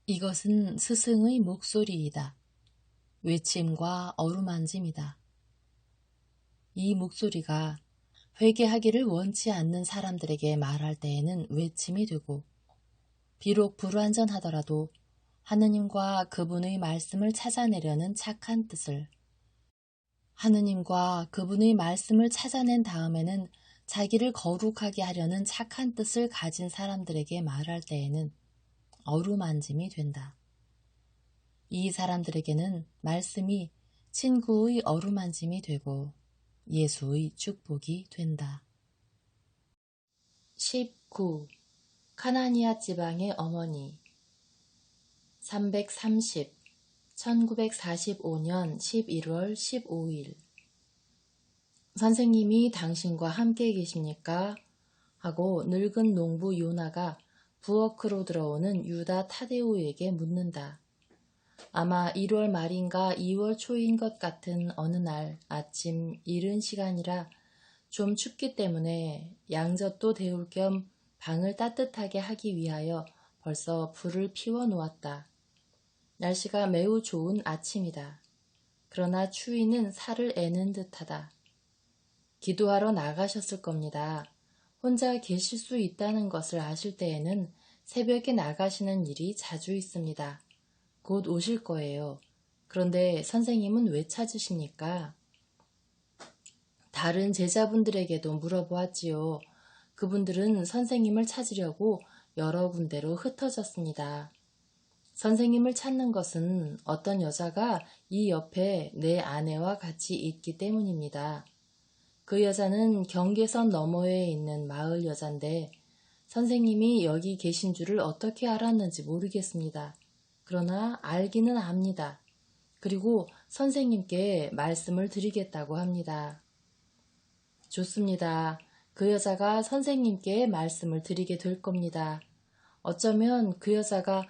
이것은 스승의 목소리이다. 외침과 어루만짐이다. 이 목소리가 회개하기를 원치 않는 사람들에게 말할 때에는 외침이 되고, 비록 불완전하더라도 하느님과 그분의 말씀을 찾아내려는 착한 뜻을, 하느님과 그분의 말씀을 찾아낸 다음에는 자기를 거룩하게 하려는 착한 뜻을 가진 사람들에게 말할 때에는 어루만짐이 된다. 이 사람들에게는 말씀이 친구의 어루만짐이 되고 예수의 축복이 된다. 19. 카나니아 지방의 어머니 330. 1945년 11월 15일 선생님이 당신과 함께 계십니까? 하고 늙은 농부 요나가 부엌으로 들어오는 유다 타데오에게 묻는다. 아마 1월 말인가 2월 초인 것 같은 어느 날 아침 이른 시간이라 좀 춥기 때문에 양젖도 데울 겸 방을 따뜻하게 하기 위하여 벌써 불을 피워 놓았다. 날씨가 매우 좋은 아침이다. 그러나 추위는 살을 애는 듯하다. 기도하러 나가셨을 겁니다. 혼자 계실 수 있다는 것을 아실 때에는 새벽에 나가시는 일이 자주 있습니다. 곧 오실 거예요. 그런데 선생님은 왜 찾으십니까? 다른 제자분들에게도 물어보았지요. 그분들은 선생님을 찾으려고 여러 군데로 흩어졌습니다. 선생님을 찾는 것은 어떤 여자가 이 옆에 내 아내와 같이 있기 때문입니다. 그 여자는 경계선 너머에 있는 마을 여잔데 선생님이 여기 계신 줄을 어떻게 알았는지 모르겠습니다. 그러나 알기는 압니다. 그리고 선생님께 말씀을 드리겠다고 합니다. 좋습니다. 그 여자가 선생님께 말씀을 드리게 될 겁니다. 어쩌면 그 여자가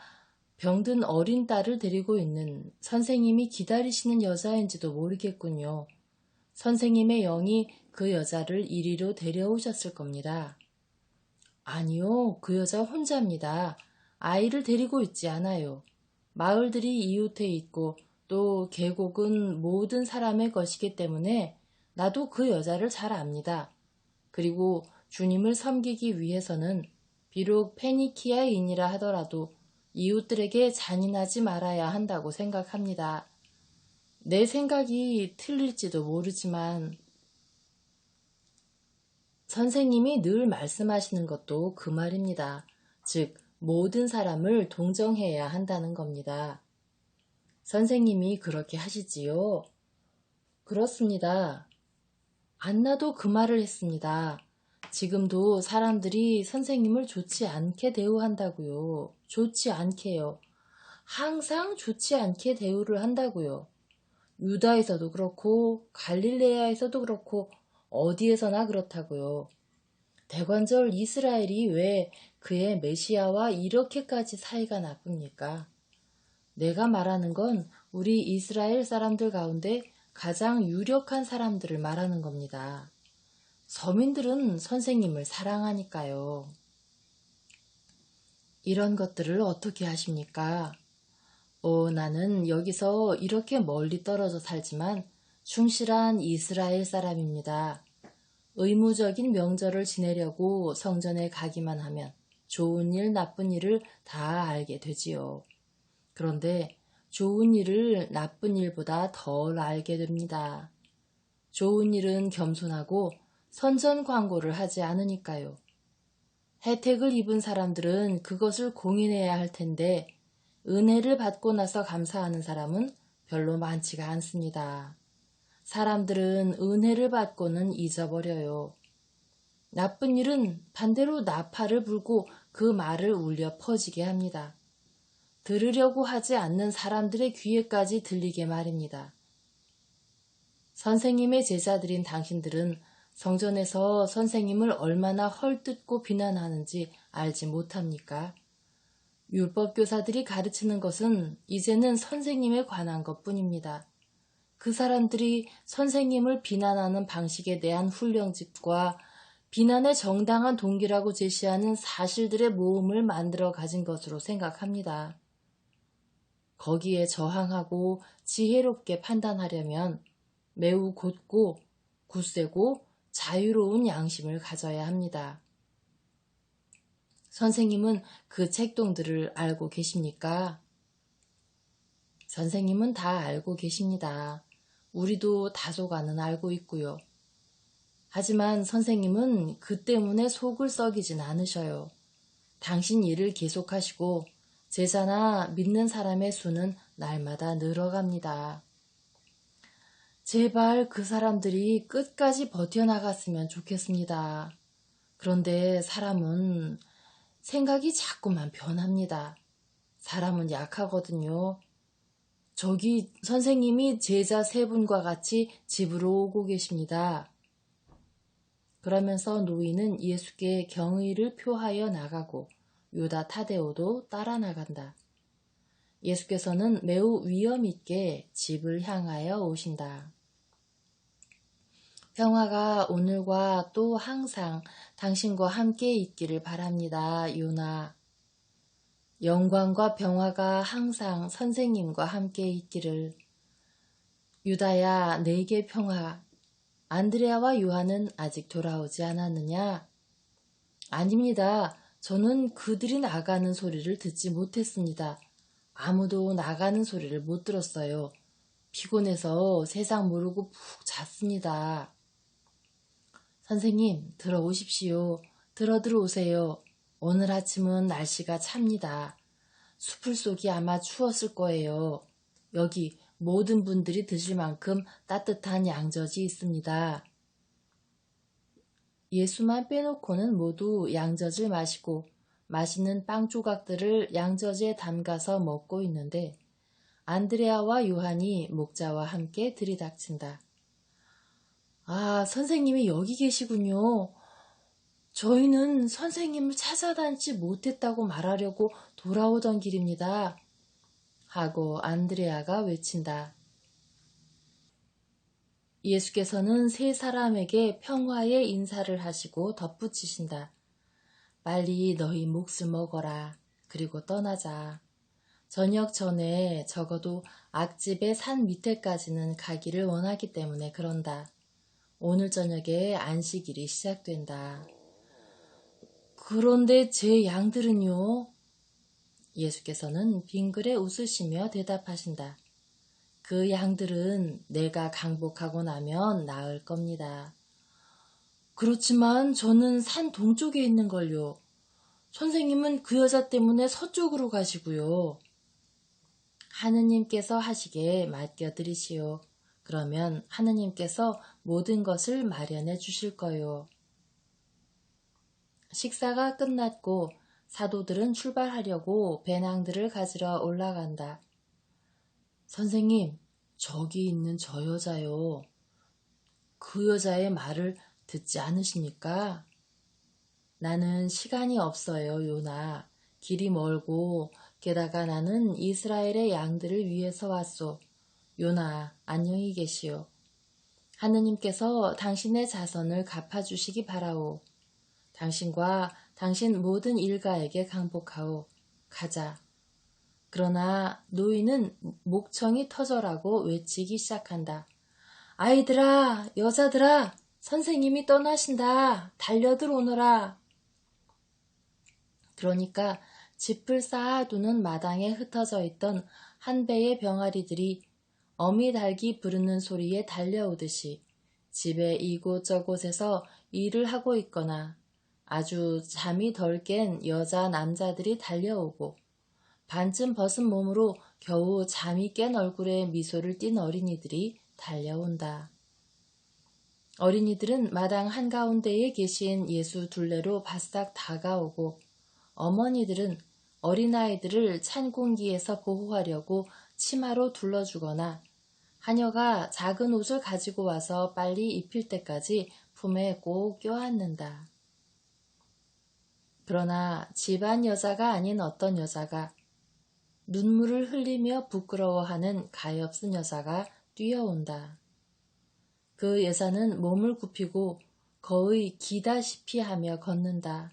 병든 어린 딸을 데리고 있는 선생님이 기다리시는 여자인지도 모르겠군요. 선생님의 영이 그 여자를 이리로 데려오셨을 겁니다. 아니요, 그 여자 혼자입니다. 아이를 데리고 있지 않아요. 마을들이 이웃해 있고 또 계곡은 모든 사람의 것이기 때문에 나도 그 여자를 잘 압니다. 그리고 주님을 섬기기 위해서는 비록 페니키아인이라 하더라도 이웃들에게 잔인하지 말아야 한다고 생각합니다. 내 생각이 틀릴지도 모르지만 선생님이 늘 말씀하시는 것도 그 말입니다. 즉, 모든 사람을 동정해야 한다는 겁니다. 선생님이 그렇게 하시지요? 그렇습니다. 안나도 그 말을 했습니다. 지금도 사람들이 선생님을 좋지 않게 대우한다고요. 좋지 않게요. 항상 좋지 않게 대우를 한다고요. 유다에서도 그렇고 갈릴레아에서도 그렇고 어디에서나 그렇다고요. 대관절 이스라엘이 왜 그의 메시아와 이렇게까지 사이가 나쁩니까? 내가 말하는 건 우리 이스라엘 사람들 가운데 가장 유력한 사람들을 말하는 겁니다. 서민들은 선생님을 사랑하니까요. 이런 것들을 어떻게 하십니까? 나는 여기서 이렇게 멀리 떨어져 살지만 충실한 이스라엘 사람입니다. 의무적인 명절을 지내려고 성전에 가기만 하면 좋은 일, 나쁜 일을 다 알게 되지요. 그런데 좋은 일을 나쁜 일보다 덜 알게 됩니다. 좋은 일은 겸손하고 선전 광고를 하지 않으니까요. 혜택을 입은 사람들은 그것을 공인해야 할 텐데 은혜를 받고 나서 감사하는 사람은 별로 많지가 않습니다. 사람들은 은혜를 받고는 잊어버려요. 나쁜 일은 반대로 나팔을 불고 그 말을 울려 퍼지게 합니다. 들으려고 하지 않는 사람들의 귀에까지 들리게 말입니다. 선생님의 제자들인 당신들은 성전에서 선생님을 얼마나 헐뜯고 비난하는지 알지 못합니까? 율법교사들이 가르치는 것은 이제는 선생님에 관한 것뿐입니다. 그 사람들이 선생님을 비난하는 방식에 대한 훈령집과 비난의 정당한 동기라고 제시하는 사실들의 모음을 만들어 가진 것으로 생각합니다. 거기에 저항하고 지혜롭게 판단하려면 매우 곧고 굳세고 자유로운 양심을 가져야 합니다. 선생님은 그 책동들을 알고 계십니까? 선생님은 다 알고 계십니다. 우리도 다소간은 알고 있고요. 하지만 선생님은 그 때문에 속을 썩이진 않으셔요. 당신 일을 계속하시고 제자나 믿는 사람의 수는 날마다 늘어갑니다. 제발 그 사람들이 끝까지 버텨나갔으면 좋겠습니다. 그런데 사람은 생각이 자꾸만 변합니다. 사람은 약하거든요. 저기 선생님이 제자 세 분과 같이 집으로 오고 계십니다. 그러면서 노인은 예수께 경의를 표하여 나가고 유다 타데오도 따라 나간다. 예수께서는 매우 위엄 있게 집을 향하여 오신다. 평화가 오늘과 또 항상 당신과 함께 있기를 바랍니다. 요나. 영광과 평화가 항상 선생님과 함께 있기를. 유다야, 내게 평화. 안드레아와 요한은 아직 돌아오지 않았느냐? 아닙니다. 저는 그들이 나가는 소리를 듣지 못했습니다. 아무도 나가는 소리를 못 들었어요. 피곤해서 세상 모르고 푹 잤습니다. 선생님, 들어오십시오. 들어오세요. 오늘 아침은 날씨가 찹니다. 수풀 속이 아마 추웠을 거예요. 여기 모든 분들이 드실 만큼 따뜻한 양젖이 있습니다. 예수만 빼놓고는 모두 양젖을 마시고 맛있는 빵 조각들을 양젖에 담가서 먹고 있는데 안드레아와 요한이 목자와 함께 들이닥친다. 아, 선생님이 여기 계시군요. 저희는 선생님을 찾아다니지 못했다고 말하려고 돌아오던 길입니다. 하고 안드레아가 외친다. 예수께서는 세 사람에게 평화의 인사를 하시고 덧붙이신다. 빨리 너희 몫을 먹어라. 그리고 떠나자. 저녁 전에 적어도 악집의 산 밑에까지는 가기를 원하기 때문에 그런다. 오늘 저녁에 안식일이 시작된다. 그런데 제 양들은요? 예수께서는 빙그레 웃으시며 대답하신다. 그 양들은 내가 강복하고 나면 나을 겁니다. 그렇지만 저는 산 동쪽에 있는걸요. 선생님은 그 여자 때문에 서쪽으로 가시고요. 하느님께서 하시게 맡겨드리시오. 그러면 하느님께서 모든 것을 마련해 주실 거요. 식사가 끝났고 사도들은 출발하려고 배낭들을 가지러 올라간다. 선생님, 저기 있는 저 여자요. 그 여자의 말을 듣지 않으십니까? 나는 시간이 없어요, 요나. 길이 멀고 게다가 나는 이스라엘의 양들을 위해서 왔소. 요나, 안녕히 계시오. 하느님께서 당신의 자선을 갚아주시기 바라오. 당신과 당신 모든 일가에게 강복하오. 가자. 그러나 노인은 목청이 터져라고 외치기 시작한다. 아이들아, 여자들아, 선생님이 떠나신다. 달려들 오너라. 그러니까 짚을 쌓아두는 마당에 흩어져 있던 한 배의 병아리들이 어미 닭이 부르는 소리에 달려오듯이 집의 이곳저곳에서 일을 하고 있거나 아주 잠이 덜 깬 여자 남자들이 달려오고 반쯤 벗은 몸으로 겨우 잠이 깬 얼굴에 미소를 띤 어린이들이 달려온다. 어린이들은 마당 한가운데에 계신 예수 둘레로 바싹 다가오고 어머니들은 어린아이들을 찬 공기에서 보호하려고 치마로 둘러주거나 하녀가 작은 옷을 가지고 와서 빨리 입힐 때까지 품에 꼭 껴안는다. 그러나 집안 여자가 아닌 어떤 여자가 눈물을 흘리며 부끄러워하는 가엾은 여자가 뛰어온다. 그 여자는 몸을 굽히고 거의 기다시피 하며 걷는다.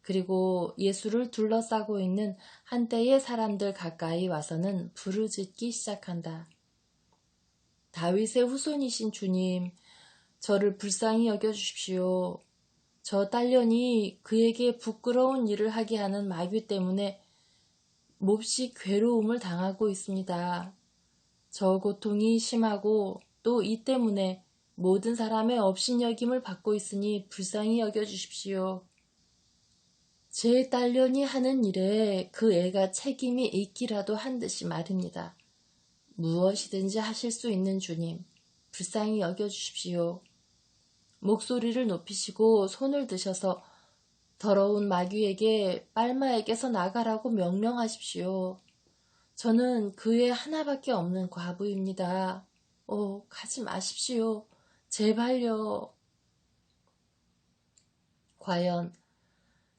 그리고 예수를 둘러싸고 있는 한때의 사람들 가까이 와서는 부르짖기 시작한다. 다윗의 후손이신 주님, 저를 불쌍히 여겨주십시오. 저 딸년이 그에게 부끄러운 일을 하게 하는 마귀 때문에 몹시 괴로움을 당하고 있습니다. 저 고통이 심하고 또 이 때문에 모든 사람의 업신여김을 받고 있으니 불쌍히 여겨주십시오. 제 딸년이 하는 일에 그 애가 책임이 있기라도 한 듯이 말입니다. 무엇이든지 하실 수 있는 주님, 불쌍히 여겨주십시오. 목소리를 높이시고 손을 드셔서 더러운 마귀에게 빨마에게서 나가라고 명령하십시오. 저는 그 애 하나밖에 없는 과부입니다. 가지 마십시오. 제발요. 과연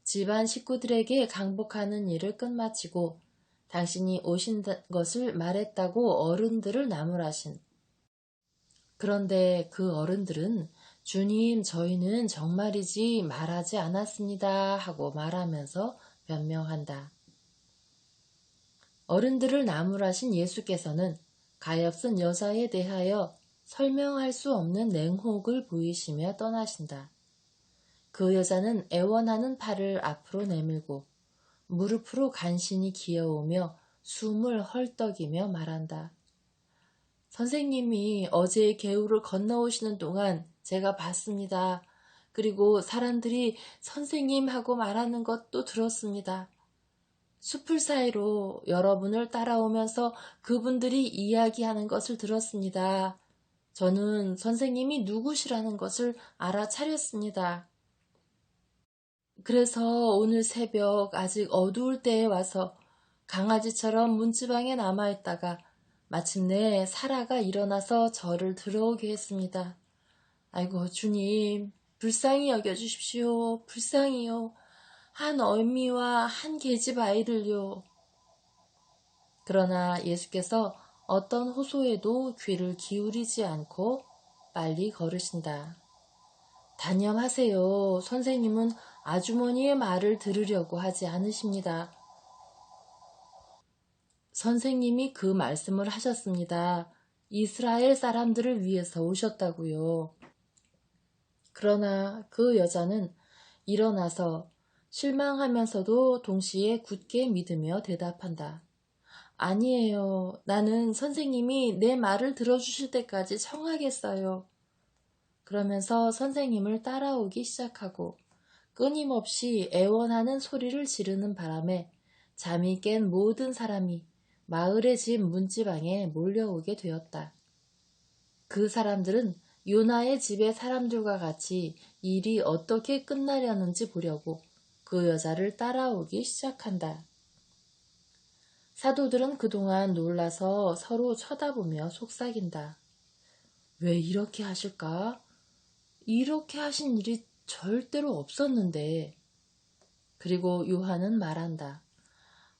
집안 식구들에게 강복하는 일을 끝마치고 당신이 오신 것을 말했다고 어른들을 나무라신. 그런데 그 어른들은 주님, 저희는 정말이지 말하지 않았습니다 하고 말하면서 변명한다. 어른들을 나무라신 예수께서는 가엾은 여자에 대하여 설명할 수 없는 냉혹을 보이시며 떠나신다. 그 여자는 애원하는 팔을 앞으로 내밀고 무릎으로 간신히 기어오며 숨을 헐떡이며 말한다. 선생님이 어제 개울을 건너오시는 동안 제가 봤습니다. 그리고 사람들이 선생님 하고 말하는 것도 들었습니다. 숲을 사이로 여러분을 따라오면서 그분들이 이야기하는 것을 들었습니다. 저는 선생님이 누구시라는 것을 알아차렸습니다. 그래서 오늘 새벽 아직 어두울 때에 와서 강아지처럼 문지방에 남아있다가 마침내 사라가 일어나서 저를 들어오게 했습니다. 아이고 주님, 불쌍히 여겨주십시오. 불쌍히요. 한 어미와 한 계집 아이를요. 그러나 예수께서 어떤 호소에도 귀를 기울이지 않고 빨리 걸으신다. 단념하세요. 선생님은 아주머니의 말을 들으려고 하지 않으십니다. 선생님이 그 말씀을 하셨습니다. 이스라엘 사람들을 위해서 오셨다고요. 그러나 그 여자는 일어나서 실망하면서도 동시에 굳게 믿으며 대답한다. 아니에요. 나는 선생님이 내 말을 들어주실 때까지 청하겠어요. 그러면서 선생님을 따라오기 시작하고 끊임없이 애원하는 소리를 지르는 바람에 잠이 깬 모든 사람이 마을의 집 문지방에 몰려오게 되었다. 그 사람들은 요나의 집의 사람들과 같이 일이 어떻게 끝나려는지 보려고 그 여자를 따라오기 시작한다. 사도들은 그동안 놀라서 서로 쳐다보며 속삭인다. 왜 이렇게 하실까? 이렇게 하신 일이 절대로 없었는데. 그리고 요한은 말한다.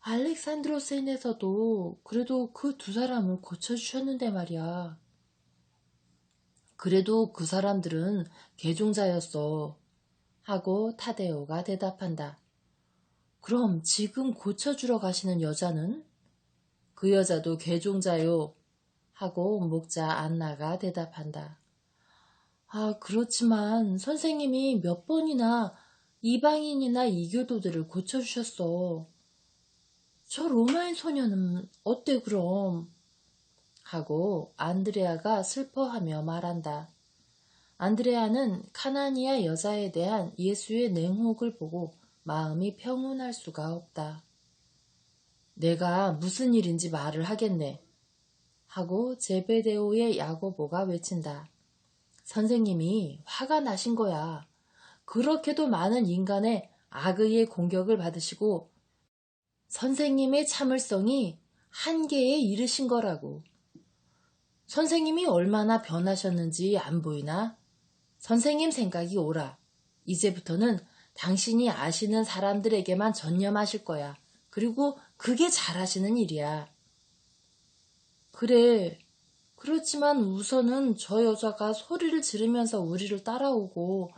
알렉산드로스인에서도 그래도 그 두 사람을 고쳐주셨는데 말이야. 그래도 그 사람들은 개종자였어. 하고 타데오가 대답한다. 그럼 지금 고쳐주러 가시는 여자는? 그 여자도 개종자요. 하고 목자 안나가 대답한다. 그렇지만 선생님이 몇 번이나 이방인이나 이교도들을 고쳐주셨어. 저 로마인 소녀는 어때 그럼? 하고 안드레아가 슬퍼하며 말한다. 안드레아는 카나니아 여자에 대한 예수의 냉혹을 보고 마음이 평온할 수가 없다. 내가 무슨 일인지 말을 하겠네. 하고 제베데오의 야고보가 외친다. 선생님이 화가 나신 거야. 그렇게도 많은 인간의 악의의 공격을 받으시고 선생님의 참을성이 한계에 이르신 거라고. 선생님이 얼마나 변하셨는지 안 보이나? 선생님 생각이 옳아. 이제부터는 당신이 아시는 사람들에게만 전념하실 거야. 그리고 그게 잘하시는 일이야. 그래. 그렇지만 우선은 저 여자가 소리를 지르면서 우리를 따라오고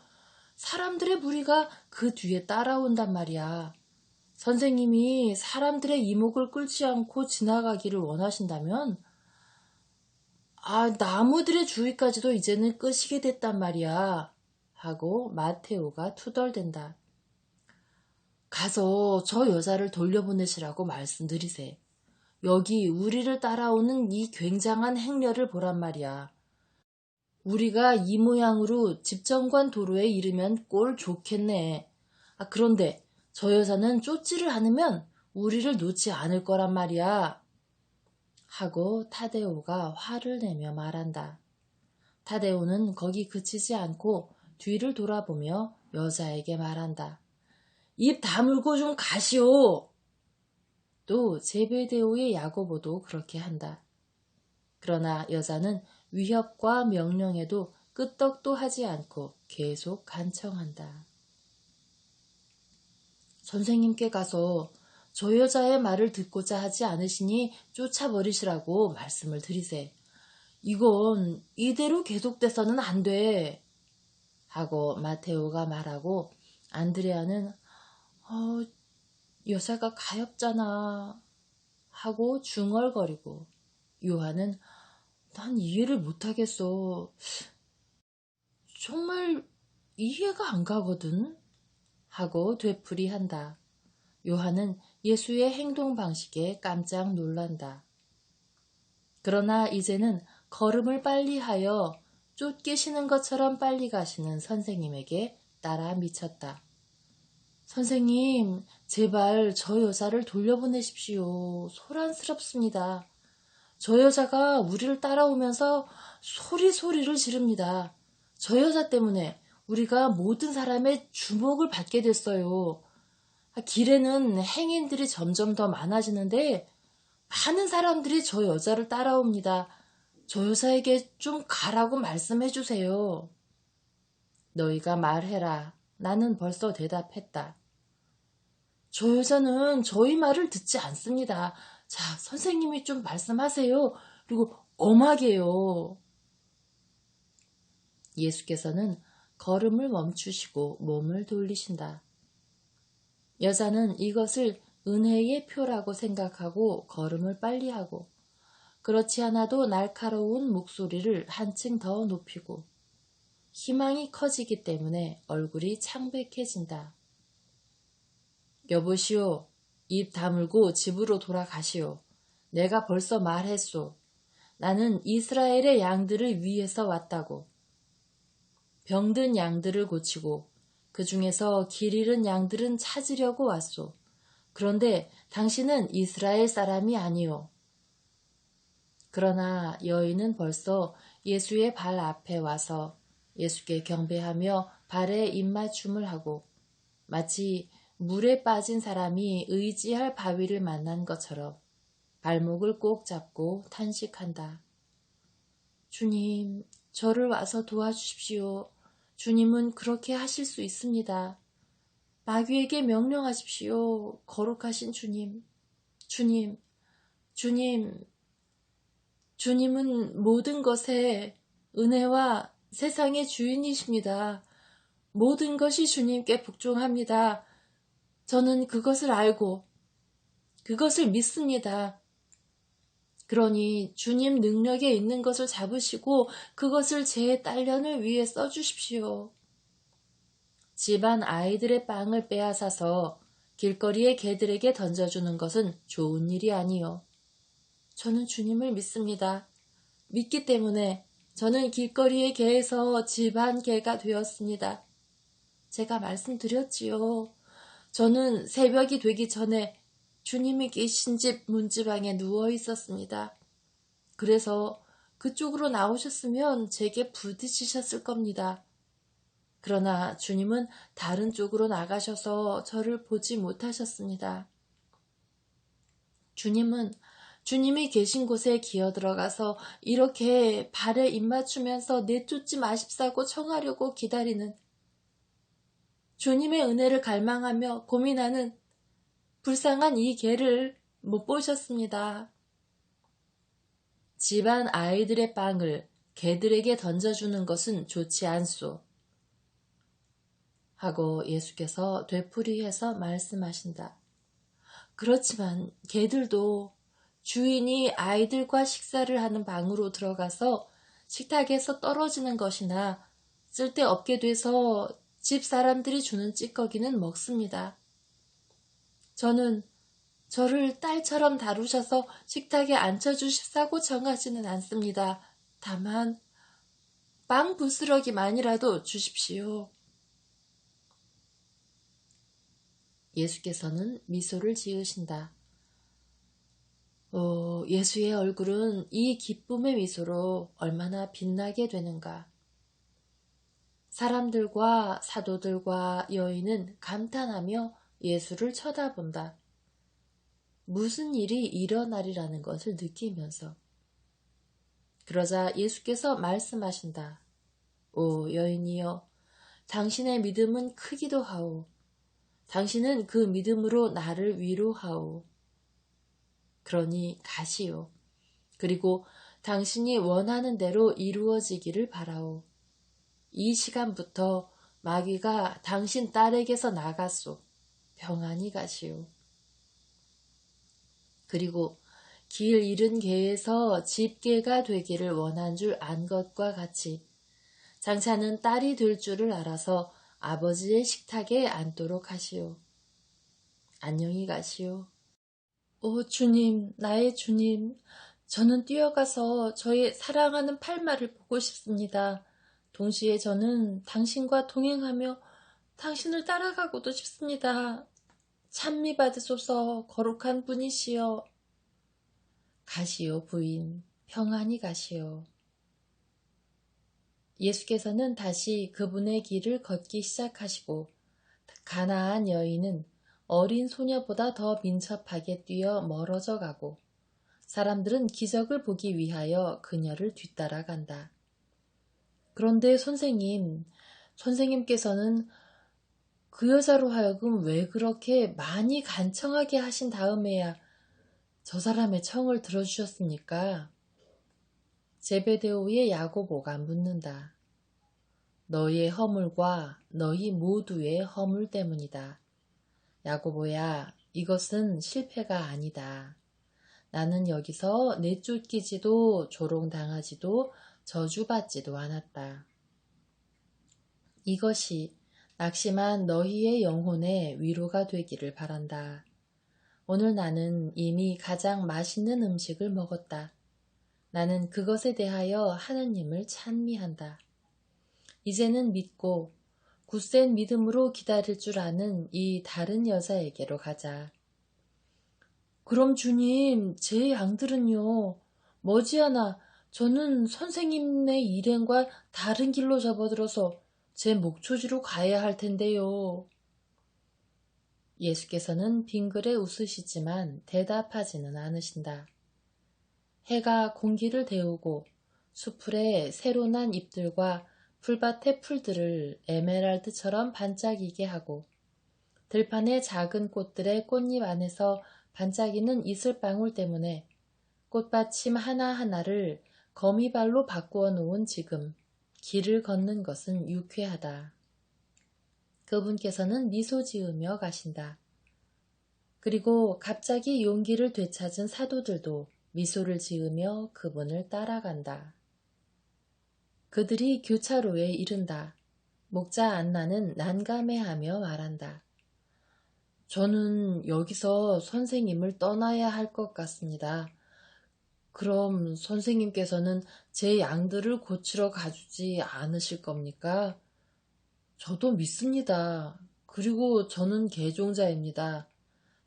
사람들의 무리가 그 뒤에 따라온단 말이야. 선생님이 사람들의 이목을 끌지 않고 지나가기를 원하신다면, 나무들의 주위까지도 이제는 끄시게 됐단 말이야. 하고 마테오가 투덜댄다. 가서 저 여자를 돌려보내시라고 말씀드리세. 여기 우리를 따라오는 이 굉장한 행렬을 보란 말이야. 우리가 이 모양으로 집정관 도로에 이르면 꼴 좋겠네. 그런데 저 여자는 쫓지를 않으면 우리를 놓지 않을 거란 말이야. 하고 타데오가 화를 내며 말한다. 타데오는 거기 그치지 않고 뒤를 돌아보며 여자에게 말한다. 입 다물고 좀 가시오. 또 제베데오의 야고보도 그렇게 한다. 그러나 여자는 위협과 명령에도 끄떡도 하지 않고 계속 간청한다. 선생님께 가서 저 여자의 말을 듣고자 하지 않으시니 쫓아버리시라고 말씀을 드리세. 이건 이대로 계속돼서는 안 돼. 하고 마테오가 말하고 안드레아는 여자가 가엾잖아 하고 중얼거리고 요한은 난 이해를 못하겠어. 정말 이해가 안 가거든. 하고 되풀이한다. 요한은 예수의 행동 방식에 깜짝 놀란다. 그러나 이제는 걸음을 빨리 하여 쫓기시는 것처럼 빨리 가시는 선생님에게 따라 미쳤다. 선생님, 제발 저 여자를 돌려보내십시오. 소란스럽습니다. 저 여자가 우리를 따라오면서 소리를 지릅니다. 저 여자 때문에 우리가 모든 사람의 주목을 받게 됐어요. 길에는 행인들이 점점 더 많아지는데 많은 사람들이 저 여자를 따라옵니다. 저 여자에게 좀 가라고 말씀해 주세요. 너희가 말해라. 나는 벌써 대답했다. 저 여자는 저희 말을 듣지 않습니다. 자, 선생님이 좀 말씀하세요. 그리고 엄하게요. 예수께서는 걸음을 멈추시고 몸을 돌리신다. 여자는 이것을 은혜의 표라고 생각하고 걸음을 빨리 하고 그렇지 않아도 날카로운 목소리를 한층 더 높이고 희망이 커지기 때문에 얼굴이 창백해진다. 여보시오, 입 다물고 집으로 돌아가시오. 내가 벌써 말했소. 나는 이스라엘의 양들을 위해서 왔다고. 병든 양들을 고치고 그 중에서 길 잃은 양들은 찾으려고 왔소. 그런데 당신은 이스라엘 사람이 아니오. 그러나 여인은 벌써 예수의 발 앞에 와서 예수께 경배하며 발에 입맞춤을 하고 마치 물에 빠진 사람이 의지할 바위를 만난 것처럼 발목을 꼭 잡고 탄식한다. 주님, 저를 와서 도와주십시오. 주님은 그렇게 하실 수 있습니다. 마귀에게 명령하십시오. 거룩하신 주님. 주님, 주님, 주님은 모든 것에 은혜와 세상의 주인이십니다. 모든 것이 주님께 복종합니다. 저는 그것을 알고 그것을 믿습니다. 그러니 주님 능력에 있는 것을 잡으시고 그것을 제 딸년을 위해 써주십시오. 집안 아이들의 빵을 빼앗아서 길거리의 개들에게 던져주는 것은 좋은 일이 아니요. 저는 주님을 믿습니다. 믿기 때문에 저는 길거리의 개에서 집안 개가 되었습니다. 제가 말씀드렸지요. 저는 새벽이 되기 전에 주님이 계신 집 문지방에 누워 있었습니다. 그래서 그쪽으로 나오셨으면 제게 부딪히셨을 겁니다. 그러나 주님은 다른 쪽으로 나가셔서 저를 보지 못하셨습니다. 주님은 주님이 계신 곳에 기어들어가서 이렇게 발에 입맞추면서 내쫓지 마십사고 청하려고 기다리는 주님의 은혜를 갈망하며 고민하는 불쌍한 이 개를 못 보셨습니다. 집안 아이들의 빵을 개들에게 던져주는 것은 좋지 않소. 하고 예수께서 되풀이해서 말씀하신다. 그렇지만 개들도 주인이 아이들과 식사를 하는 방으로 들어가서 식탁에서 떨어지는 것이나 쓸데없게 돼서 집 사람들이 주는 찌꺼기는 먹습니다. 저는 저를 딸처럼 다루셔서 식탁에 앉혀주십사고 정하지는 않습니다. 다만 빵 부스러기만이라도 주십시오. 예수께서는 미소를 지으신다. 예수의 얼굴은 이 기쁨의 미소로 얼마나 빛나게 되는가. 사람들과 사도들과 여인은 감탄하며 예수를 쳐다본다. 무슨 일이 일어나리라는 것을 느끼면서. 그러자 예수께서 말씀하신다. 오 여인이여, 당신의 믿음은 크기도 하오. 당신은 그 믿음으로 나를 위로하오. 그러니 가시오. 그리고 당신이 원하는 대로 이루어지기를 바라오. 이 시간부터 마귀가 당신 딸에게서 나갔소. 평안히 가시오. 그리고 길 잃은 개에서 집개가 되기를 원한 줄 안 것과 같이 장차는 딸이 될 줄을 알아서 아버지의 식탁에 앉도록 하시오. 안녕히 가시오. 오 주님, 나의 주님, 저는 뛰어가서 저의 사랑하는 팔마를 보고 싶습니다. 동시에 저는 당신과 동행하며 당신을 따라가고도 싶습니다. 찬미 받으소서. 거룩한 분이시여. 가시오 부인, 평안히 가시오. 예수께서는 다시 그분의 길을 걷기 시작하시고 가나안 여인은 어린 소녀보다 더 민첩하게 뛰어 멀어져 가고 사람들은 기적을 보기 위하여 그녀를 뒤따라간다. 그런데 선생님께서는 그 여자로 하여금 왜 그렇게 많이 간청하게 하신 다음에야 저 사람의 청을 들어주셨습니까? 제베데오의 야고보가 묻는다. 너희의 허물과 너희 모두의 허물 때문이다. 야고보야, 이것은 실패가 아니다. 나는 여기서 내쫓기지도 조롱당하지도 저주받지도 않았다. 이것이 낙심한 너희의 영혼에 위로가 되기를 바란다. 오늘 나는 이미 가장 맛있는 음식을 먹었다. 나는 그것에 대하여 하느님을 찬미한다. 이제는 믿고 굳센 믿음으로 기다릴 줄 아는 이 다른 여자에게로 가자. 그럼 주님, 제 양들은요? 머지않아 저는 선생님의 일행과 다른 길로 접어들어서 제 목초지로 가야 할 텐데요. 예수께서는 빙그레 웃으시지만 대답하지는 않으신다. 해가 공기를 데우고 수풀의 새로 난 잎들과 풀밭의 풀들을 에메랄드처럼 반짝이게 하고 들판의 작은 꽃들의 꽃잎 안에서 반짝이는 이슬방울 때문에 꽃받침 하나하나를 거미발로 바꾸어 놓은 지금 길을 걷는 것은 유쾌하다. 그분께서는 미소 지으며 가신다. 그리고 갑자기 용기를 되찾은 사도들도 미소를 지으며 그분을 따라간다. 그들이 교차로에 이른다. 목자 안나는 난감해하며 말한다. 저는 여기서 선생님을 떠나야 할 것 같습니다. 그럼 선생님께서는 제 양들을 고치러 가주지 않으실 겁니까? 저도 믿습니다. 그리고 저는 개종자입니다.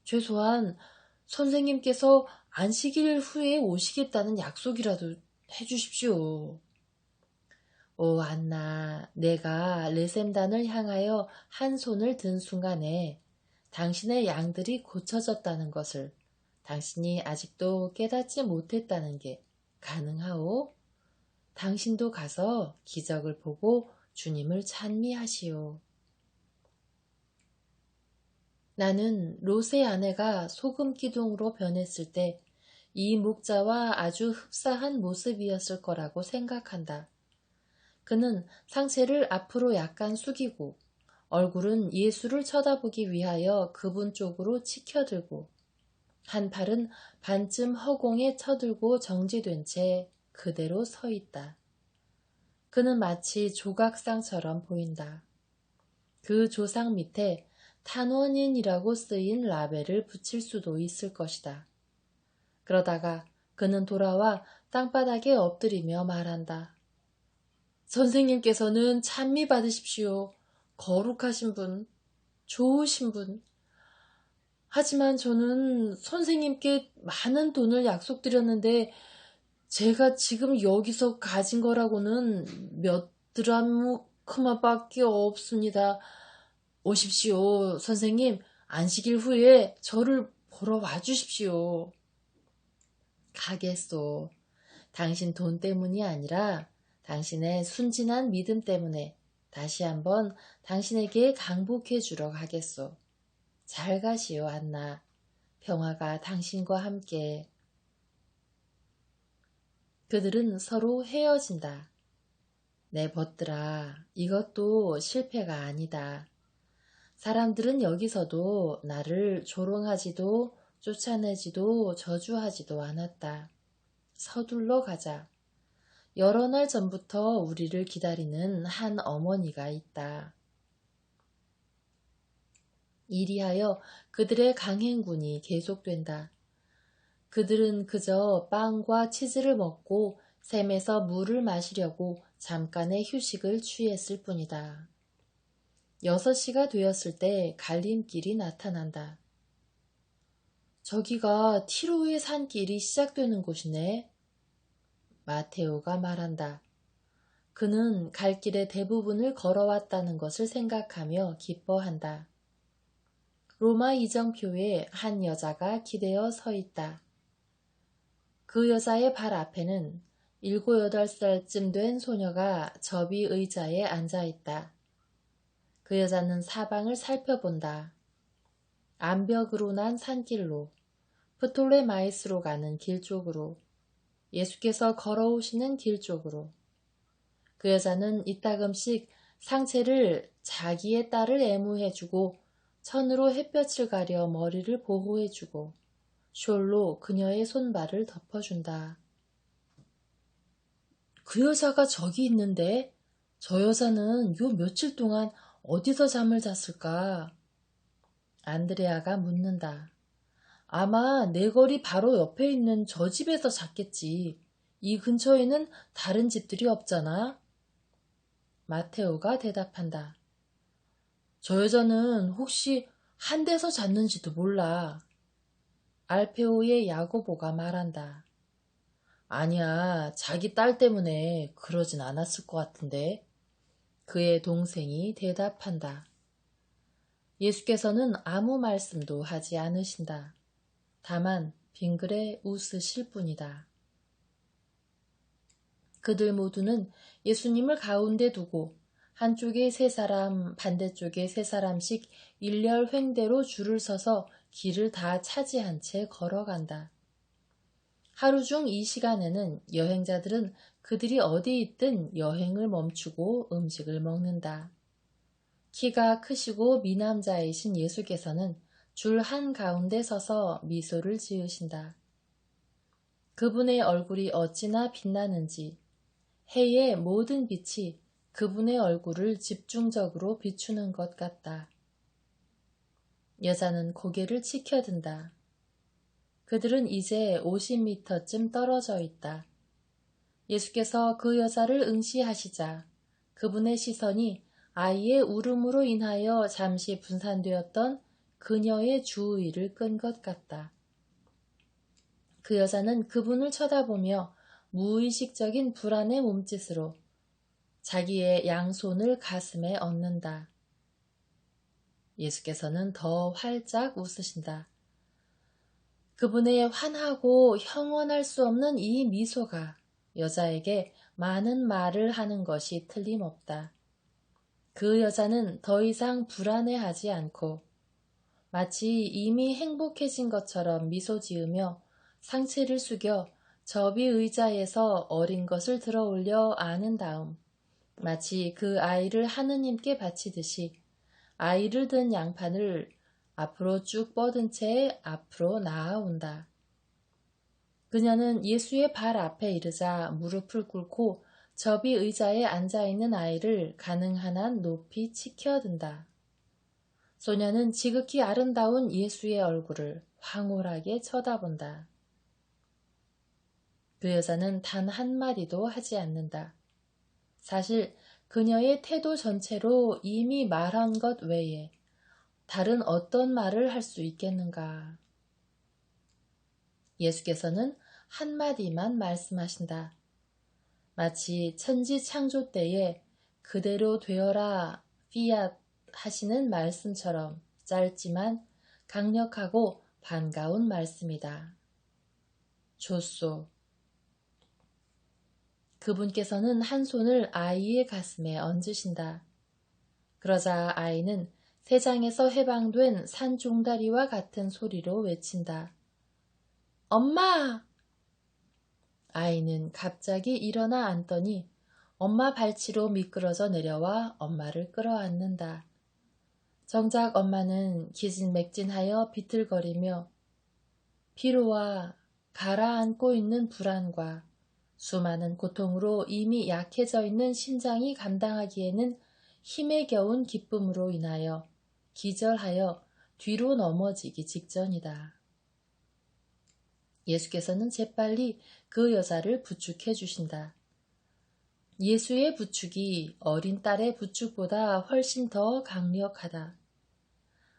최소한 선생님께서 안식일 후에 오시겠다는 약속이라도 해주십시오. 오 안나, 내가 레셈단을 향하여 한 손을 든 순간에 당신의 양들이 고쳐졌다는 것을 당신이 아직도 깨닫지 못했다는 게 가능하오? 당신도 가서 기적을 보고 주님을 찬미하시오. 나는 롯의 아내가 소금 기둥으로 변했을 때 이 목자와 아주 흡사한 모습이었을 거라고 생각한다. 그는 상체를 앞으로 약간 숙이고 얼굴은 예수를 쳐다보기 위하여 그분 쪽으로 치켜들고 한 팔은 반쯤 허공에 쳐들고 정지된 채 그대로 서 있다. 그는 마치 조각상처럼 보인다. 그 조상 밑에 탄원인이라고 쓰인 라벨을 붙일 수도 있을 것이다. 그러다가 그는 돌아와 땅바닥에 엎드리며 말한다. 선생님께서는 찬미 받으십시오. 거룩하신 분, 좋으신 분. 하지만 저는 선생님께 많은 돈을 약속드렸는데 제가 지금 여기서 가진 거라고는 몇 드라크마밖에 없습니다. 오십시오, 선생님. 안식일 후에 저를 보러 와주십시오. 가겠소. 당신 돈 때문이 아니라 당신의 순진한 믿음 때문에 다시 한번 당신에게 강복해 주러 가겠소. 잘 가시오, 안나. 평화가 당신과 함께. 그들은 서로 헤어진다. 내 벗들아, 이것도 실패가 아니다. 사람들은 여기서도 나를 조롱하지도 쫓아내지도 저주하지도 않았다. 서둘러 가자. 여러 날 전부터 우리를 기다리는 한 어머니가 있다. 이리하여 그들의 강행군이 계속된다. 그들은 그저 빵과 치즈를 먹고 샘에서 물을 마시려고 잠깐의 휴식을 취했을 뿐이다. 6시가 되었을 때 갈림길이 나타난다. 저기가 티로의 산길이 시작되는 곳이네. 마테오가 말한다. 그는 갈 길의 대부분을 걸어왔다는 것을 생각하며 기뻐한다. 로마 이정표에 한 여자가 기대어 서 있다. 그 여자의 발 앞에는 7, 8살쯤 된 소녀가 접이 의자에 앉아 있다. 그 여자는 사방을 살펴본다. 암벽으로 난 산길로, 프톨레마이스로 가는 길 쪽으로, 예수께서 걸어오시는 길 쪽으로. 그 여자는 이따금씩 상체를 자기의 딸을 애무해주고 천으로 햇볕을 가려 머리를 보호해주고 숄로 그녀의 손발을 덮어준다. 그 여자가 저기 있는데 저 여자는 요 며칠 동안 어디서 잠을 잤을까? 안드레아가 묻는다. 아마 내 거리 바로 옆에 있는 저 집에서 잤겠지. 이 근처에는 다른 집들이 없잖아. 마테오가 대답한다. 저 여자는 혹시 한 데서 잤는지도 몰라. 알페오의 야고보가 말한다. 아니야, 자기 딸 때문에 그러진 않았을 것 같은데. 그의 동생이 대답한다. 예수께서는 아무 말씀도 하지 않으신다. 다만 빙그레 웃으실 뿐이다. 그들 모두는 예수님을 가운데 두고 한쪽에 3사람, 반대쪽에 3사람씩 일렬 횡대로 줄을 서서 길을 다 차지한 채 걸어간다. 하루 중 이 시간에는 여행자들은 그들이 어디 있든 여행을 멈추고 음식을 먹는다. 키가 크시고 미남자이신 예수께서는 줄 한가운데 서서 미소를 지으신다. 그분의 얼굴이 어찌나 빛나는지 해의 모든 빛이 그분의 얼굴을 집중적으로 비추는 것 같다. 여자는 고개를 치켜든다. 그들은 이제 50m쯤 떨어져 있다. 예수께서 그 여자를 응시하시자 그분의 시선이 아이의 울음으로 인하여 잠시 분산되었던 그녀의 주의를 끈 것 같다. 그 여자는 그분을 쳐다보며 무의식적인 불안의 몸짓으로 자기의 양손을 가슴에 얹는다. 예수께서는 더 활짝 웃으신다. 그분의 환하고 형언할 수 없는 이 미소가 여자에게 많은 말을 하는 것이 틀림없다. 그 여자는 더 이상 불안해하지 않고 마치 이미 행복해진 것처럼 미소 지으며 상체를 숙여 접이 의자에서 어린 것을 들어 올려 안은 다음 마치 그 아이를 하느님께 바치듯이 아이를 든 양판을 앞으로 쭉 뻗은 채 앞으로 나아온다. 그녀는 예수의 발 앞에 이르자 무릎을 꿇고 접이 의자에 앉아있는 아이를 가능한 한 높이 치켜든다. 소녀는 지극히 아름다운 예수의 얼굴을 황홀하게 쳐다본다. 그 여자는 단 한마디도 하지 않는다. 사실 그녀의 태도 전체로 이미 말한 것 외에 다른 어떤 말을 할 수 있겠는가. 예수께서는 한마디만 말씀하신다. 마치 천지 창조 때에 그대로 되어라 피앗 하시는 말씀처럼 짧지만 강력하고 반가운 말씀이다. 좋소. 그분께서는 한 손을 아이의 가슴에 얹으신다. 그러자 아이는 새장에서 해방된 산종다리와 같은 소리로 외친다. 엄마! 아이는 갑자기 일어나 앉더니 엄마 발치로 미끄러져 내려와 엄마를 끌어안는다. 정작 엄마는 기진맥진하여 비틀거리며 피로와 가라앉고 있는 불안과 수많은 고통으로 이미 약해져 있는 심장이 감당하기에는 힘에 겨운 기쁨으로 인하여 기절하여 뒤로 넘어지기 직전이다. 예수께서는 재빨리 그 여자를 부축해 주신다. 예수의 부축이 어린 딸의 부축보다 훨씬 더 강력하다.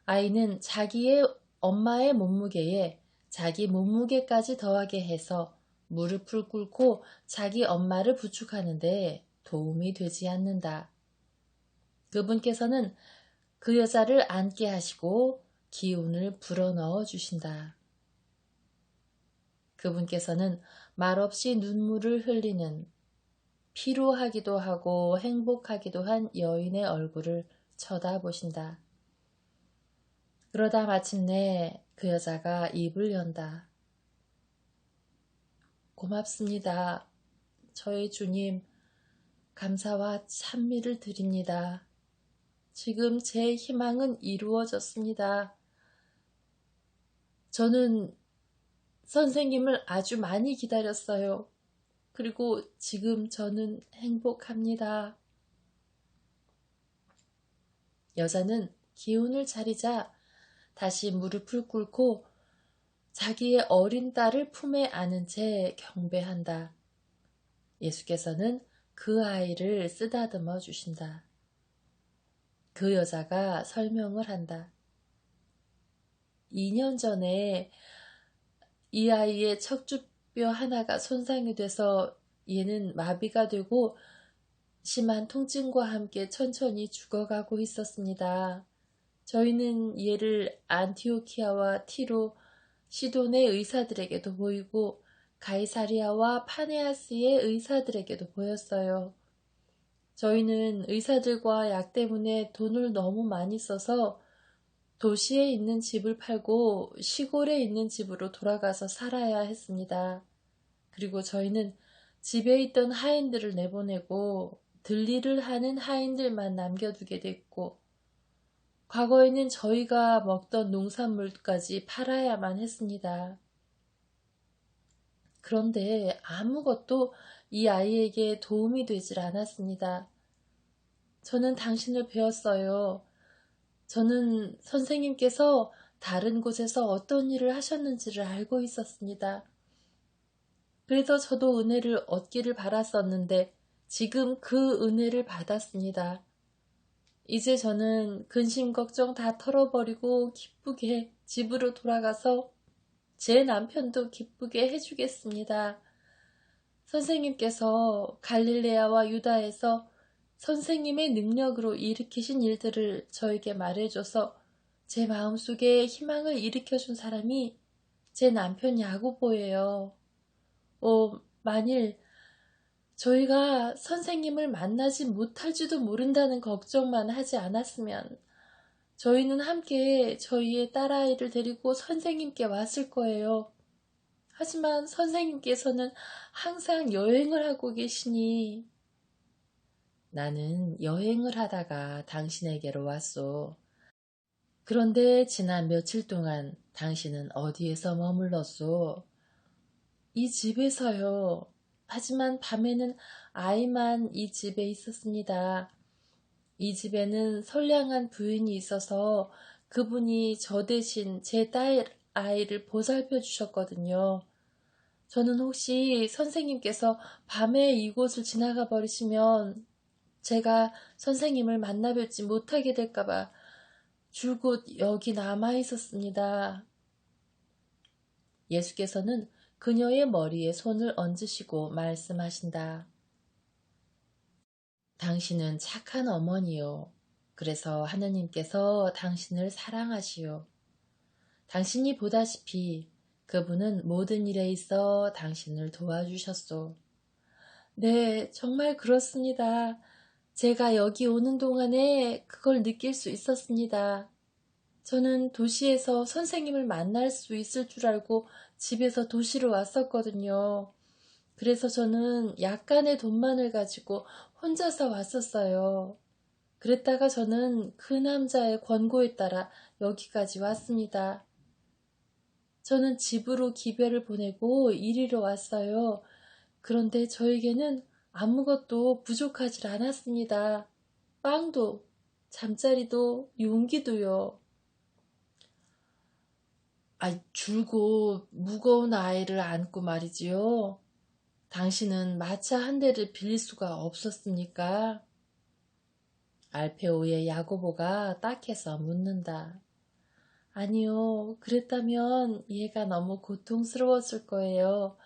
아이는 자기의 엄마의 몸무게에 자기 몸무게까지 더하게 해서 무릎을 꿇고 자기 엄마를 부축하는데 도움이 되지 않는다. 그분께서는 그 여자를 앉게 하시고 기운을 불어넣어 주신다. 그분께서는 말없이 눈물을 흘리는 피로하기도 하고 행복하기도 한 여인의 얼굴을 쳐다보신다. 그러다 마침내 그 여자가 입을 연다. 고맙습니다. 저의 주님, 감사와 찬미를 드립니다. 지금 제 희망은 이루어졌습니다. 저는 선생님을 아주 많이 기다렸어요. 그리고 지금 저는 행복합니다. 여자는 기운을 차리자 다시 무릎을 꿇고 자기의 어린 딸을 품에 안은 채 경배한다. 예수께서는 그 아이를 쓰다듬어 주신다. 그 여자가 설명을 한다. 2년 전에 이 아이의 척추뼈 하나가 손상이 돼서 얘는 마비가 되고 심한 통증과 함께 천천히 죽어가고 있었습니다. 저희는 얘를 안티오키아와 티로, 시돈의 의사들에게도 보이고 가이사리아와 파네아스의 의사들에게도 보였어요. 저희는 의사들과 약 때문에 돈을 너무 많이 써서 도시에 있는 집을 팔고 시골에 있는 집으로 돌아가서 살아야 했습니다. 그리고 저희는 집에 있던 하인들을 내보내고 들일을 하는 하인들만 남겨두게 됐고 과거에는 저희가 먹던 농산물까지 팔아야만 했습니다. 그런데 아무것도 이 아이에게 도움이 되질 않았습니다. 저는 당신을 배웠어요. 저는 선생님께서 다른 곳에서 어떤 일을 하셨는지를 알고 있었습니다. 그래서 저도 은혜를 얻기를 바랐었는데 지금 그 은혜를 받았습니다. 이제 저는 근심 걱정 다 털어버리고 기쁘게 집으로 돌아가서 제 남편도 기쁘게 해주겠습니다. 선생님께서 갈릴레아와 유다에서 선생님의 능력으로 일으키신 일들을 저에게 말해줘서 제 마음속에 희망을 일으켜준 사람이 제 남편 야고보예요. 만일 저희가 선생님을 만나지 못할지도 모른다는 걱정만 하지 않았으면 저희는 함께 저희의 딸아이를 데리고 선생님께 왔을 거예요. 하지만 선생님께서는 항상 여행을 하고 계시니 나는 여행을 하다가 당신에게로 왔소. 그런데 지난 며칠 동안 당신은 어디에서 머물렀소? 이 집에서요. 하지만 밤에는 아이만 이 집에 있었습니다. 이 집에는 선량한 부인이 있어서 그분이 저 대신 제 딸 아이를 보살펴 주셨거든요. 저는 혹시 선생님께서 밤에 이곳을 지나가 버리시면 제가 선생님을 만나 뵙지 못하게 될까봐 줄곧 여기 남아 있었습니다. 예수께서는 그녀의 머리에 손을 얹으시고 말씀하신다. 당신은 착한 어머니요. 그래서 하느님께서 당신을 사랑하시오. 당신이 보다시피 그분은 모든 일에 있어 당신을 도와주셨소. 네, 정말 그렇습니다. 제가 여기 오는 동안에 그걸 느낄 수 있었습니다. 저는 도시에서 선생님을 만날 수 있을 줄 알고 집에서 도시로 왔었거든요. 그래서 저는 약간의 돈만을 가지고 혼자서 왔었어요. 그랬다가 저는 그 남자의 권고에 따라 여기까지 왔습니다. 저는 집으로 기별을 보내고 이리로 왔어요. 그런데 저에게는 아무것도 부족하지 않았습니다. 빵도, 잠자리도, 용기도요. 줄곧 무거운 아이를 안고 말이지요. 당신은 마차 한 대를 빌릴 수가 없었습니까? 알페오의 야고보가 딱해서 묻는다. 아니요, 그랬다면 얘가 너무 고통스러웠을 거예요.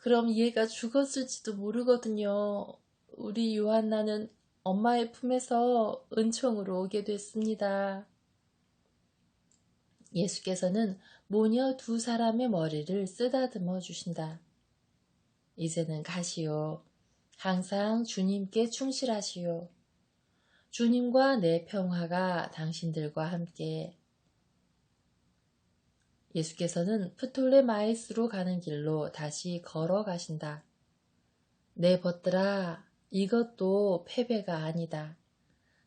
그럼 얘가 죽었을지도 모르거든요. 우리 요한나는 엄마의 품에서 은총으로 오게 됐습니다. 예수께서는 모녀 두 사람의 머리를 쓰다듬어 주신다. 이제는 가시오. 항상 주님께 충실하시오. 주님과 내 평화가 당신들과 함께. 예수께서는 프톨레마이스로 가는 길로 다시 걸어가신다. 내 벗들아, 이것도 패배가 아니다.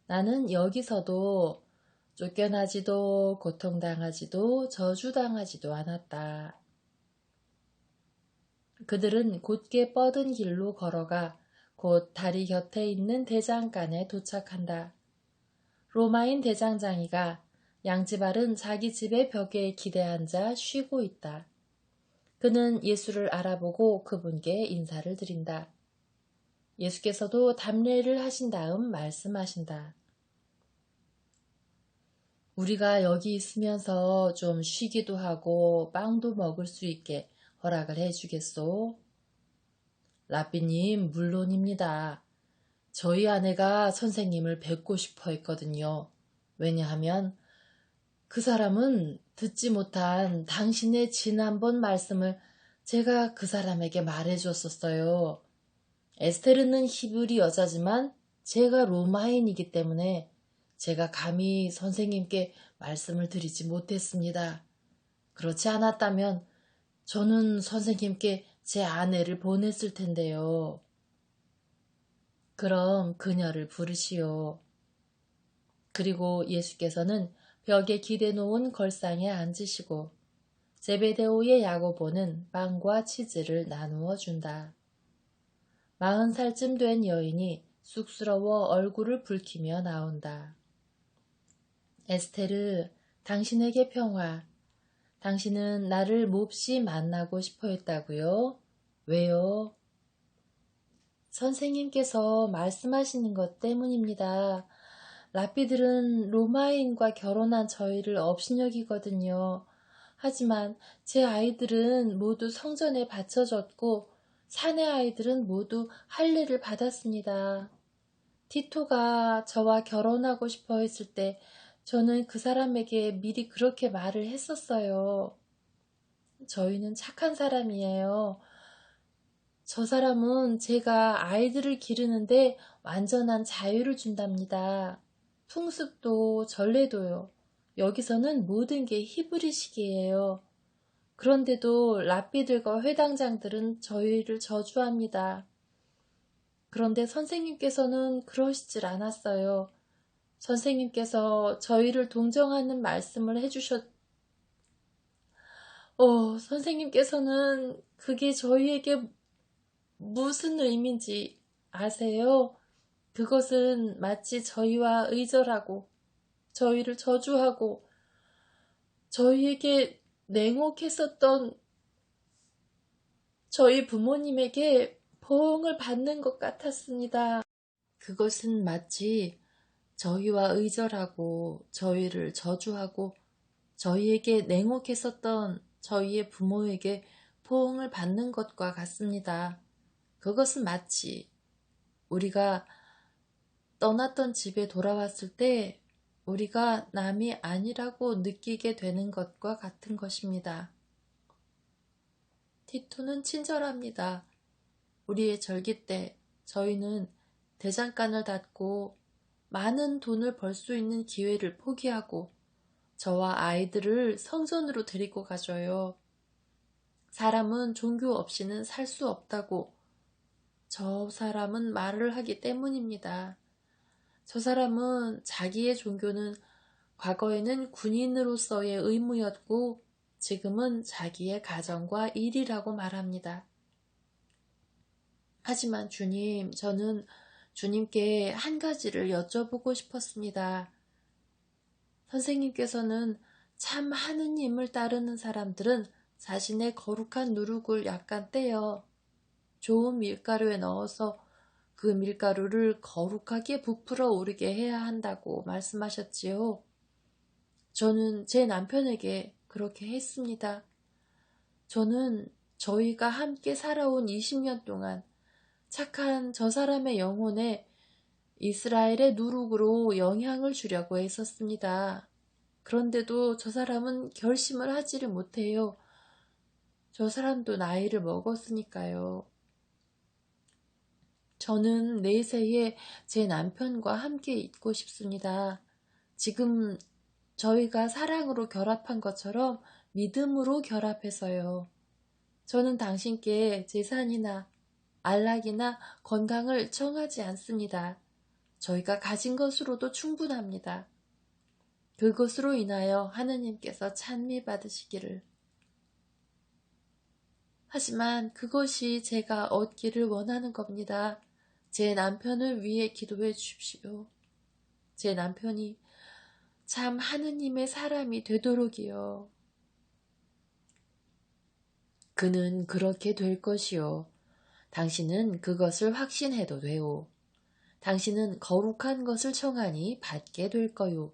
나는 여기서도 쫓겨나지도 고통당하지도 저주당하지도 않았다. 그들은 곧게 뻗은 길로 걸어가 곧 다리 곁에 있는 대장간에 도착한다. 로마인 대장장이가 양지발은 자기 집의 벽에 기대앉아 쉬고 있다. 그는 예수를 알아보고 그분께 인사를 드린다. 예수께서도 답례를 하신 다음 말씀하신다. 우리가 여기 있으면서 좀 쉬기도 하고 빵도 먹을 수 있게 허락을 해주겠소? 라삐님, 물론입니다. 저희 아내가 선생님을 뵙고 싶어 했거든요. 왜냐하면 그 사람은 듣지 못한 당신의 지난번 말씀을 제가 그 사람에게 말해줬었어요. 에스테르는 히브리 여자지만 제가 로마인이기 때문에 제가 감히 선생님께 말씀을 드리지 못했습니다. 그렇지 않았다면 저는 선생님께 제 아내를 보냈을 텐데요. 그럼 그녀를 부르시오. 그리고 예수께서는 벽에 기대 놓은 걸상에 앉으시고 제베데오의 야고보는 빵과 치즈를 나누어 준다. 40살쯤 된 여인이 쑥스러워 얼굴을 붉히며 나온다. 에스테르, 당신에게 평화. 당신은 나를 몹시 만나고 싶어 했다고요? 왜요? 선생님께서 말씀하시는 것 때문입니다. 라삐들은 로마인과 결혼한 저희를 업신여기거든요. 하지만 제 아이들은 모두 성전에 바쳐졌고 사내 아이들은 모두 할례를 받았습니다. 티토가 저와 결혼하고 싶어 했을 때 저는 그 사람에게 미리 그렇게 말을 했었어요. 저희는 착한 사람이에요. 저 사람은 제가 아이들을 기르는데 완전한 자유를 준답니다. 풍습도 전례도요. 여기서는 모든 게 히브리식이에요. 그런데도 랍비들과 회당장들은 저희를 저주합니다. 그런데 선생님께서는 그러시질 않았어요. 선생님께서 저희를 동정하는 말씀을 선생님께서는 그게 저희에게 무슨 의미인지 아세요? 그것은 마치 저희와 의절하고 저희를 저주하고 저희에게 냉혹했었던 저희 부모님에게 보응을 받는 것 같았습니다. 그것은 마치 저희와 의절하고 저희를 저주하고 저희에게 냉혹했었던 저희의 부모에게 보응을 받는 것과 같습니다. 그것은 마치 우리가 떠났던 집에 돌아왔을 때 우리가 남이 아니라고 느끼게 되는 것과 같은 것입니다. 티토는 친절합니다. 우리의 절기 때 저희는 대장간을 닫고 많은 돈을 벌 수 있는 기회를 포기하고 저와 아이들을 성전으로 데리고 가줘요. 사람은 종교 없이는 살 수 없다고 저 사람은 말을 하기 때문입니다. 저 사람은 자기의 종교는 과거에는 군인으로서의 의무였고 지금은 자기의 가정과 일이라고 말합니다. 하지만 주님, 저는 주님께 한 가지를 여쭤보고 싶었습니다. 선생님께서는 참 하느님을 따르는 사람들은 자신의 거룩한 누룩을 약간 떼어 좋은 밀가루에 넣어서 그 밀가루를 거룩하게 부풀어 오르게 해야 한다고 말씀하셨지요. 저는 제 남편에게 그렇게 했습니다. 저는 저희가 함께 살아온 20년 동안 착한 저 사람의 영혼에 이스라엘의 누룩으로 영향을 주려고 했었습니다. 그런데도 저 사람은 결심을 하지를 못해요. 저 사람도 나이를 먹었으니까요. 저는 내세에 제 남편과 함께 있고 싶습니다. 지금 저희가 사랑으로 결합한 것처럼 믿음으로 결합해서요. 저는 당신께 재산이나 안락이나 건강을 청하지 않습니다. 저희가 가진 것으로도 충분합니다. 그것으로 인하여 하느님께서 찬미 받으시기를. 하지만 그것이 제가 얻기를 원하는 겁니다. 제 남편을 위해 기도해 주십시오. 제 남편이 참 하느님의 사람이 되도록이요. 그는 그렇게 될 것이요. 당신은 그것을 확신해도 되오. 당신은 거룩한 것을 청하니 받게 될 거요.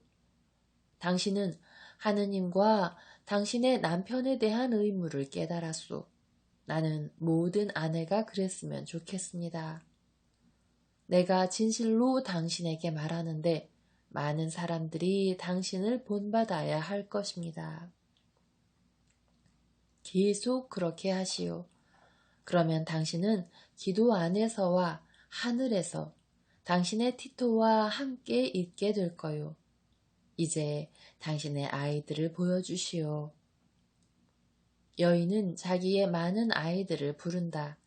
당신은 하느님과 당신의 남편에 대한 의무를 깨달았소. 나는 모든 아내가 그랬으면 좋겠습니다. 내가 진실로 당신에게 말하는데 많은 사람들이 당신을 본받아야 할 것입니다. 계속 그렇게 하시오. 그러면 당신은 기도 안에서와 하늘에서 당신의 티토와 함께 있게 될 거요. 이제 당신의 아이들을 보여주시오. 여인은 자기의 많은 아이들을 부른다.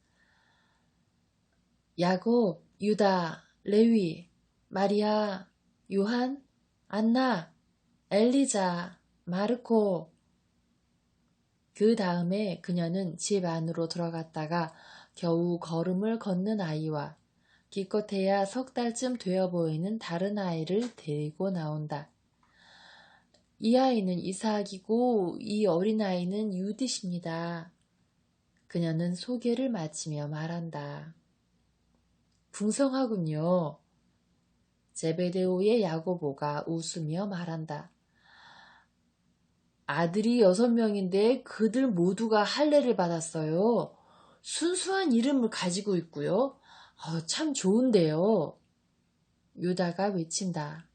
야곱, 유다, 레위, 마리아, 요한, 안나, 엘리자, 마르코. 그 다음에 그녀는 집 안으로 들어갔다가 겨우 걸음을 걷는 아이와 기껏해야 3달쯤 되어 보이는 다른 아이를 데리고 나온다. 이 아이는 이삭이고 이 어린아이는 유딧입니다. 그녀는 소개를 마치며 말한다. 풍성하군요. 제베데오의 야고보가 웃으며 말한다. 아들이 6명인데 그들 모두가 할례를 받았어요. 순수한 이름을 가지고 있고요. 참 좋은데요. 유다가 외친다.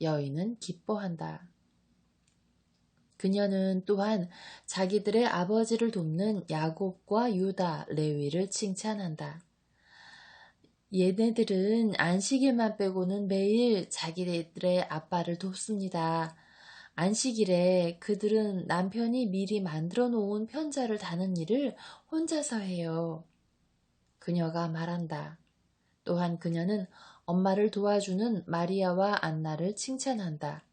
여인은 기뻐한다. 그녀는 또한 자기들의 아버지를 돕는 야곱과 유다, 레위를 칭찬한다. 얘네들은 안식일만 빼고는 매일 자기들의 아빠를 돕습니다. 안식일에 그들은 남편이 미리 만들어 놓은 편자를 다는 일을 혼자서 해요. 그녀가 말한다. 또한 그녀는 엄마를 도와주는 마리아와 안나를 칭찬한다.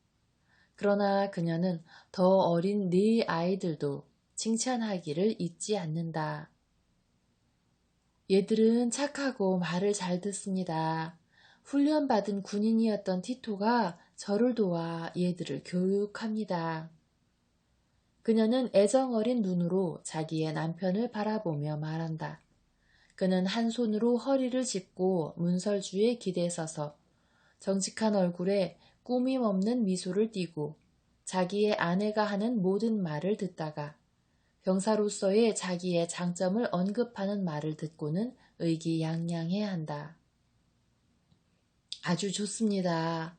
그러나 그녀는 더 어린 네 아이들도 칭찬하기를 잊지 않는다. 얘들은 착하고 말을 잘 듣습니다. 훈련받은 군인이었던 티토가 저를 도와 얘들을 교육합니다. 그녀는 애정어린 눈으로 자기의 남편을 바라보며 말한다. 그는 한 손으로 허리를 짚고 문설주에 기대 서서 정직한 얼굴에 꾸밈 없는 미소를 띠고 자기의 아내가 하는 모든 말을 듣다가 병사로서의 자기의 장점을 언급하는 말을 듣고는 의기양양해 한다. 아주 좋습니다.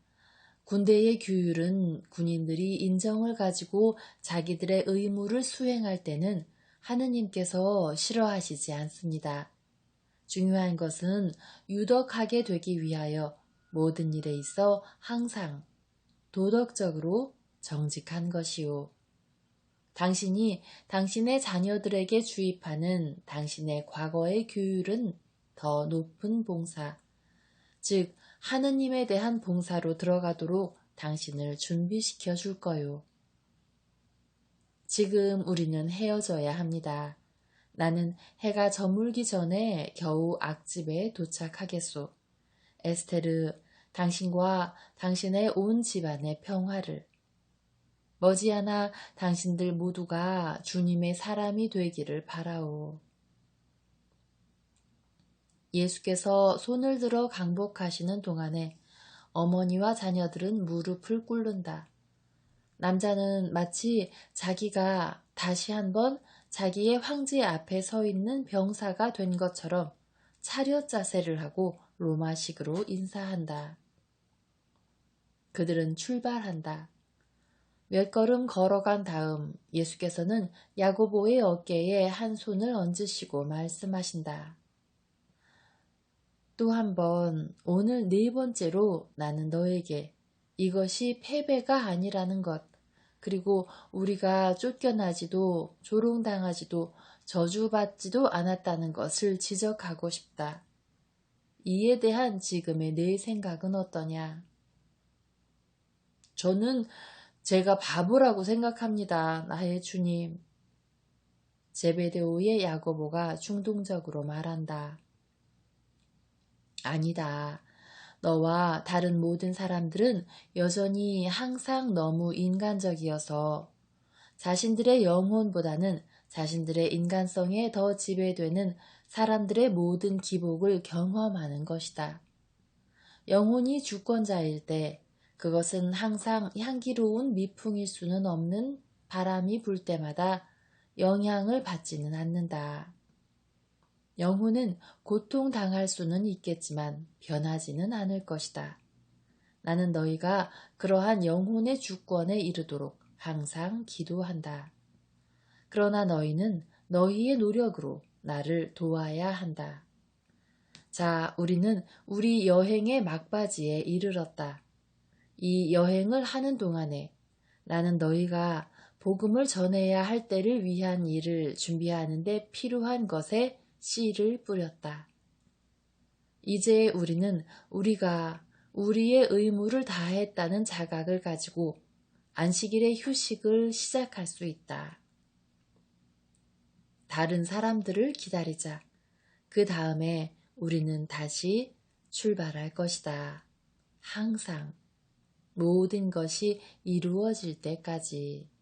군대의 규율은 군인들이 인정을 가지고 자기들의 의무를 수행할 때는 하느님께서 싫어하시지 않습니다. 중요한 것은 유덕하게 되기 위하여 모든 일에 있어 항상 도덕적으로 정직한 것이요. 당신이 당신의 자녀들에게 주입하는 당신의 과거의 규율은 더 높은 봉사, 즉 하느님에 대한 봉사로 들어가도록 당신을 준비시켜 줄 거요. 지금 우리는 헤어져야 합니다. 나는 해가 저물기 전에 겨우 악집에 도착하겠소. 에스테르, 당신과 당신의 온 집안의 평화를. 머지않아 당신들 모두가 주님의 사람이 되기를 바라오. 예수께서 손을 들어 강복하시는 동안에 어머니와 자녀들은 무릎을 꿇는다. 남자는 마치 자기가 다시 한번 자기의 황제 앞에 서 있는 병사가 된 것처럼 차렷 자세를 하고 로마식으로 인사한다. 그들은 출발한다. 몇 걸음 걸어간 다음 예수께서는 야고보의 어깨에 한 손을 얹으시고 말씀하신다. 또 한 번, 오늘 네 번째로 나는 너에게 이것이 패배가 아니라는 것, 그리고 우리가 쫓겨나지도 조롱당하지도 저주받지도 않았다는 것을 지적하고 싶다. 이에 대한 지금의 내 생각은 어떠냐? 저는 제가 바보라고 생각합니다. 나의 주님. 제베데오의 야고보가 충동적으로 말한다. 아니다. 너와 다른 모든 사람들은 여전히 항상 너무 인간적이어서 자신들의 영혼보다는 자신들의 인간성에 더 지배되는 사람들의 모든 기복을 경험하는 것이다. 영혼이 주권자일 때 그것은 항상 향기로운 미풍일 수는 없는 바람이 불 때마다 영향을 받지는 않는다. 영혼은 고통당할 수는 있겠지만 변하지는 않을 것이다. 나는 너희가 그러한 영혼의 주권에 이르도록 항상 기도한다. 그러나 너희는 너희의 노력으로 나를 도와야 한다. 자, 우리는 우리 여행의 막바지에 이르렀다. 이 여행을 하는 동안에 나는 너희가 복음을 전해야 할 때를 위한 일을 준비하는 데 필요한 것에 씨를 뿌렸다. 이제 우리는 우리가 우리의 의무를 다했다는 자각을 가지고 안식일의 휴식을 시작할 수 있다. 다른 사람들을 기다리자. 그 다음에 우리는 다시 출발할 것이다. 항상 모든 것이 이루어질 때까지.